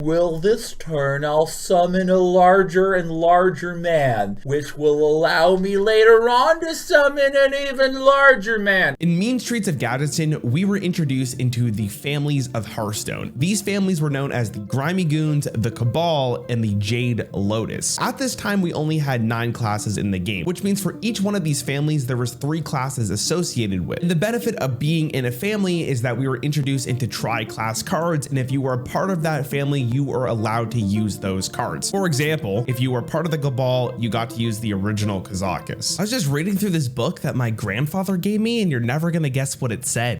Will this turn I'll summon a larger and larger man, which will allow me later on to summon an even larger man. In Mean Streets of Gadgetzen, we were introduced into the families of Hearthstone. These families were known as the Grimy Goons, the Cabal, and the Jade Lotus. At this time, we only had 9 classes in the game, which means for each one of these families, there was 3 classes associated with. And the benefit of being in a family is that we were introduced into tri-class cards, and if you were a part of that family, you are allowed to use those cards. For example, if you were part of the Cabal, you got to use the original Kazakus. I was just reading through this book that my grandfather gave me, and you're never gonna guess what it said.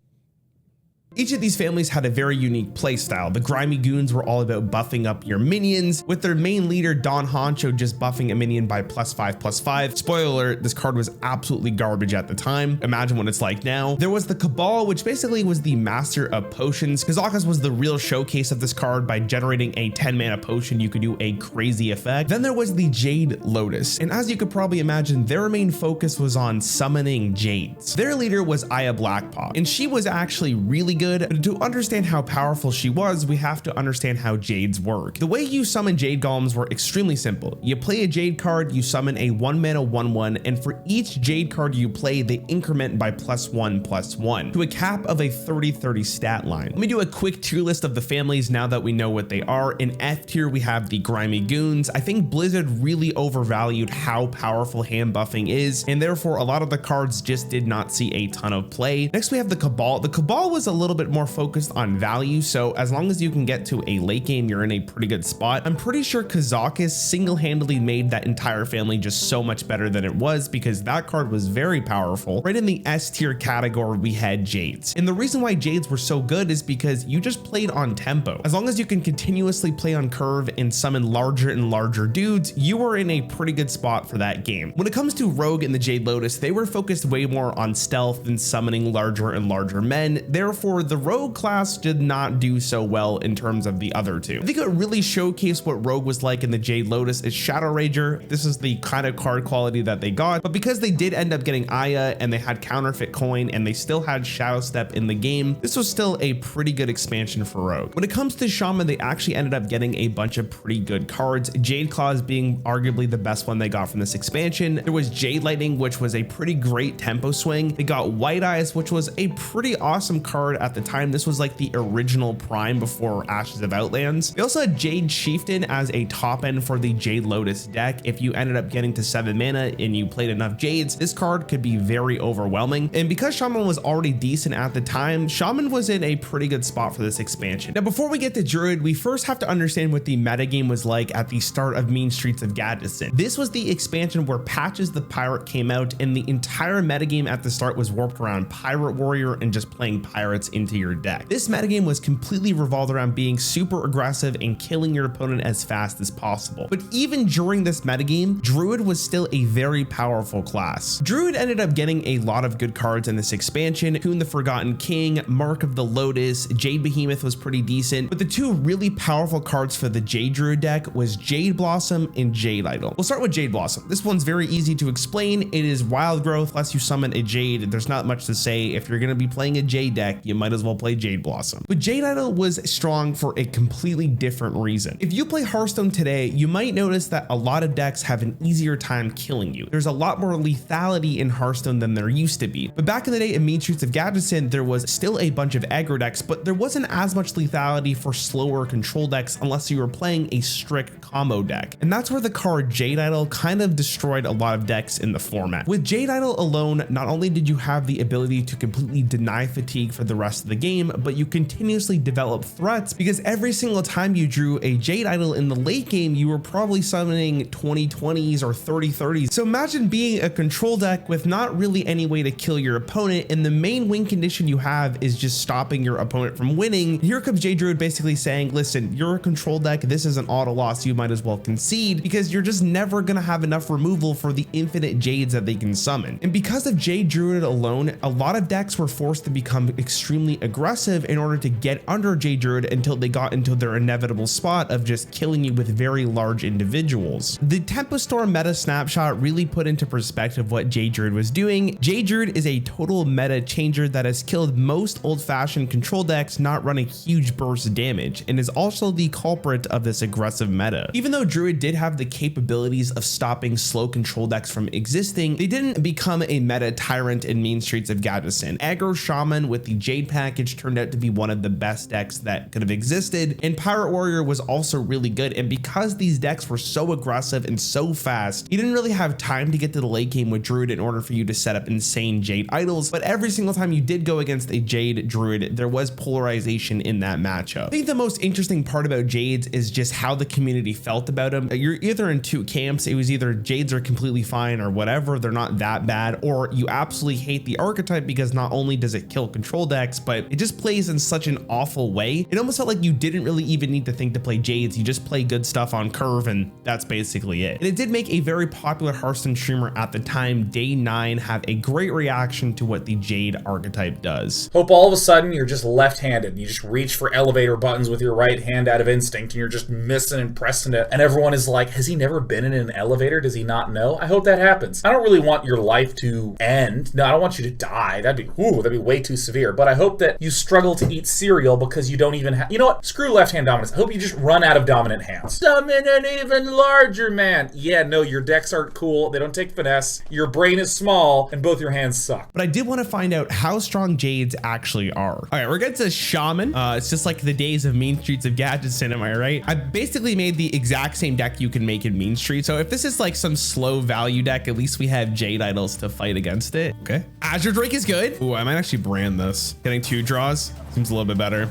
Each of these families had a very unique playstyle. The Grimy Goons were all about buffing up your minions, with their main leader Don Honcho just buffing a minion by +5/+5. Spoiler alert, this card was absolutely garbage at the time. Imagine what it's like now. There was the Cabal, which basically was the master of potions. Kazakus was the real showcase of this card. By generating a 10 mana potion, you could do a crazy effect. Then there was the Jade Lotus, and as you could probably imagine, their main focus was on summoning Jades. Their leader was Aya Blackpaw, and she was actually really good. But to understand how powerful she was, we have to understand how Jades work. The way you summon Jade Golems were extremely simple. You play a Jade card, you summon a 1 mana 1/1, and for each Jade card you play, they increment by +1/+1 to a cap of a 30/30 stat line. Let me do a quick tier list of the families now that we know what they are. In F tier, we have the Grimy Goons. I think Blizzard really overvalued how powerful hand buffing is, and therefore a lot of the cards just did not see a ton of play. Next, we have the Cabal. The Cabal was a little bit more focused on value, so as long as you can get to a late game, you're in a pretty good spot. I'm pretty sure Kazakus single-handedly made that entire family just so much better than it was, because that card was very powerful. Right in the S tier category, we had Jades, and the reason why Jades were so good is because you just played on tempo. As long as you can continuously play on curve and summon larger and larger dudes, you were in a pretty good spot for that game. When it comes to Rogue and the Jade Lotus, they were focused way more on stealth than summoning larger and larger men. Therefore, the Rogue class did not do so well in terms of the other two. I think it really showcased what Rogue was like in the Jade Lotus is Shadow Rager. This is the kind of card quality that they got, but because they did end up getting Aya and they had counterfeit coin and they still had Shadow Step in the game, this was still a pretty good expansion for Rogue. When it comes to Shaman, they actually ended up getting a bunch of pretty good cards, Jade Claws being arguably the best one they got from this expansion. There was Jade Lightning, which was a pretty great tempo swing. They got White Eyes, which was a pretty awesome card at the time. This was like the original Prime before Ashes of Outlands. They also had Jade Chieftain as a top end for the Jade Lotus deck. If you ended up getting to 7 mana and you played enough Jades, this card could be very overwhelming. And because Shaman was already decent at the time, Shaman was in a pretty good spot for this expansion. Now, before we get to Druid, we first have to understand what the metagame was like at the start of Mean Streets of Gadgetzen. This was the expansion where Patches the Pirate came out, and the entire metagame at the start was warped around Pirate Warrior and just playing pirates into your deck. This metagame was completely revolved around being super aggressive and killing your opponent as fast as possible. But even during this metagame, Druid was still a very powerful class. Druid ended up getting a lot of good cards in this expansion. Coon the Forgotten King, Mark of the Lotus, Jade Behemoth was pretty decent, but the two really powerful cards for the Jade Druid deck was Jade Blossom and Jade Idol. We'll start with Jade Blossom. This one's very easy to explain. It is wild growth, lets you summon a Jade. There's not much to say. If you're going to be playing a Jade deck, you might as well play Jade Blossom. But Jade Idol was strong for a completely different reason. If you play Hearthstone today, you might notice that a lot of decks have an easier time killing you. There's a lot more lethality in Hearthstone than there used to be. But back in the day in Mean Streets of Gadgetzen, there was still a bunch of aggro decks, but there wasn't as much lethality for slower control decks unless you were playing a strict combo deck. And that's where the card Jade Idol kind of destroyed a lot of decks in the format. With Jade Idol alone, not only did you have the ability to completely deny fatigue for the rest of the game, but you continuously develop threats, because every single time you drew a Jade Idol in the late game, you were probably summoning 20/20s or 30/30s. So imagine being a control deck with not really any way to kill your opponent, and the main win condition you have is just stopping your opponent from winning. Here comes Jade Druid basically saying, listen, you're a control deck, this is an auto loss, you might as well concede, because you're just never gonna have enough removal for the infinite Jades that they can summon. And because of Jade Druid alone, a lot of decks were forced to become extremely extremely aggressive in order to get under Jade Druid until they got into their inevitable spot of just killing you with very large individuals. The Tempo Storm meta snapshot really put into perspective what Jade Druid was doing. Jade Druid is a total meta changer that has killed most old-fashioned control decks not running huge burst damage, and is also the culprit of this aggressive meta. Even though Druid did have the capabilities of stopping slow control decks from existing, they didn't become a meta tyrant in Mean Streets of Gadgetzen. Aggro Shaman with the Jade package turned out to be one of the best decks that could have existed, and Pirate Warrior was also really good, and because these decks were so aggressive and so fast, you didn't really have time to get to the late game with Druid in order for you to set up insane Jade idols, but every single time you did go against a Jade Druid, there was polarization in that matchup. I think the most interesting part about Jades is just how the community felt about them. You're either in two camps. It was either Jades are completely fine or whatever, they're not that bad, or you absolutely hate the archetype because not only does it kill control decks, but it just plays in such an awful way. It almost felt like you didn't really even need to think to play Jades. You just play good stuff on curve, and that's basically it. And it did make a very popular Hearthstone streamer at the time, Day9, have a great reaction to what the Jade archetype does. Hope all of a sudden you're just left-handed and you just reach for elevator buttons with your right hand out of instinct and you're just missing and pressing it, and everyone is like, has he never been in an elevator? Does he not know? I hope that happens. I don't really want your life to end. No, I don't want you to die. That'd be way too severe. But I hope that you struggle to eat cereal because you don't even have, you know what? Screw left-hand dominance. I hope you just run out of dominant hands. Summon an even larger man. Yeah, no, your decks aren't cool. They don't take finesse. Your brain is small and both your hands suck. But I did want to find out how strong Jades actually are. All right, we're getting to Shaman. It's just like the days of Mean Streets of Gadgetzen, am I right? I basically made the exact same deck you can make in Mean Street. So if this is like some slow value deck, at least we have Jade idols to fight against it. Okay. Azure Drake is good. Ooh, I might actually brand this. Getting 2 draws seems a little bit better.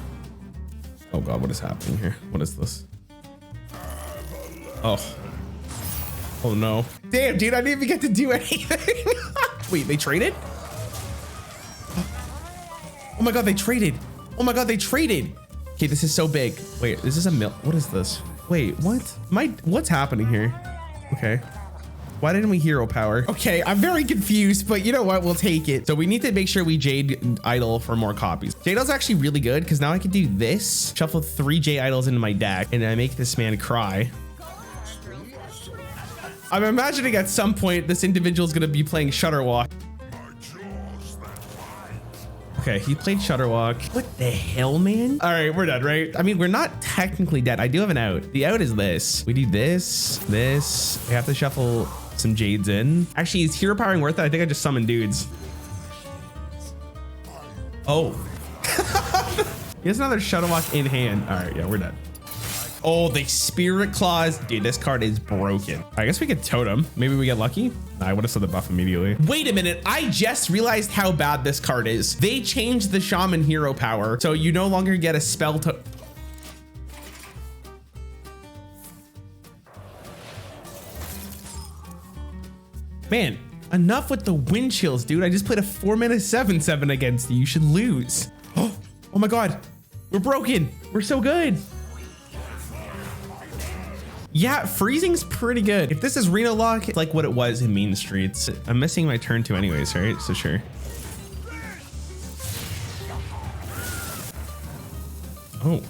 Oh God, what is happening here? What is this? Oh. Oh no. Damn, dude, I didn't even get to do anything. Wait, they traded? Oh my God, they traded. Oh my God, they traded. Okay, this is so big. Wait, this is a mill. What is this? Wait, what? What's happening here? Okay. Why didn't we hero power? Okay, I'm very confused, but you know what? We'll take it. So we need to make sure we Jade idol for more copies. Jade idol's actually really good because now I can do this, shuffle 3 Jade idols into my deck, and I make this man cry. I'm imagining at some point this individual is going to be playing Shutterwalk. Okay, he played Shutterwalk. What the hell, man? All right, we're done, right? I mean, we're not technically dead. I do have an out. The out is this. We do this. We have to shuffle some Jades in. Actually, is hero powering worth it? I think I just summoned dudes. Oh. He has another Shutterwalk in hand. All right, yeah, we're done. Oh, the Spirit Claws. Dude, this card is broken. I guess we could totem. Maybe we get lucky. I would have said the buff immediately. Wait a minute. I just realized how bad this card is. They changed the Shaman hero power, so you no longer get a spell to... Man, enough with the wind chills, dude. I just played a 4-mana 7/7 against you. You should lose. Oh my God. We're broken. We're so good. Yeah, freezing's pretty good. If this is Reno Lock, it's like what it was in Mean Streets. I'm missing my turn 2 anyways, right? So sure. Oh.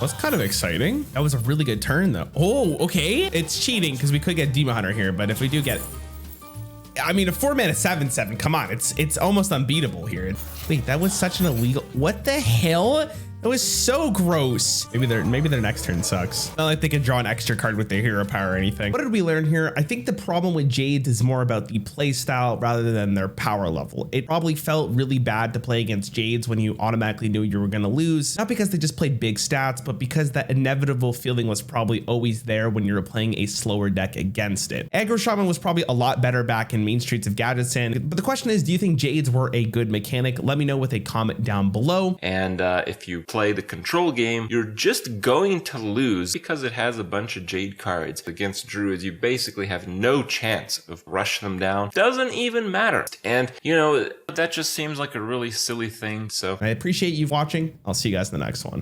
That's kind of exciting. That was a really good turn though. Oh, okay. It's cheating because we could get Demon Hunter here, but if we do get it, I mean, a 4-mana 7/7, come on. It's almost unbeatable here. Wait, that was such an illegal, what the hell? That was so gross. Maybe their next turn sucks. Not like they can draw an extra card with their hero power or anything. What did we learn here? I think the problem with Jades is more about the play style rather than their power level. It probably felt really bad to play against Jades when you automatically knew you were gonna lose. Not because they just played big stats, but because that inevitable feeling was probably always there when you were playing a slower deck against it. Aggro Shaman was probably a lot better back in Mean Streets of Gadgetzen. But the question is, do you think Jades were a good mechanic? Let me know with a comment down below. And if you play the control game, you're just going to lose because it has a bunch of Jade cards. Against Druids, you basically have no chance of rushing them down. Doesn't even matter. And, you know, that just seems like a really silly thing, so. I appreciate you watching. I'll see you guys in the next one.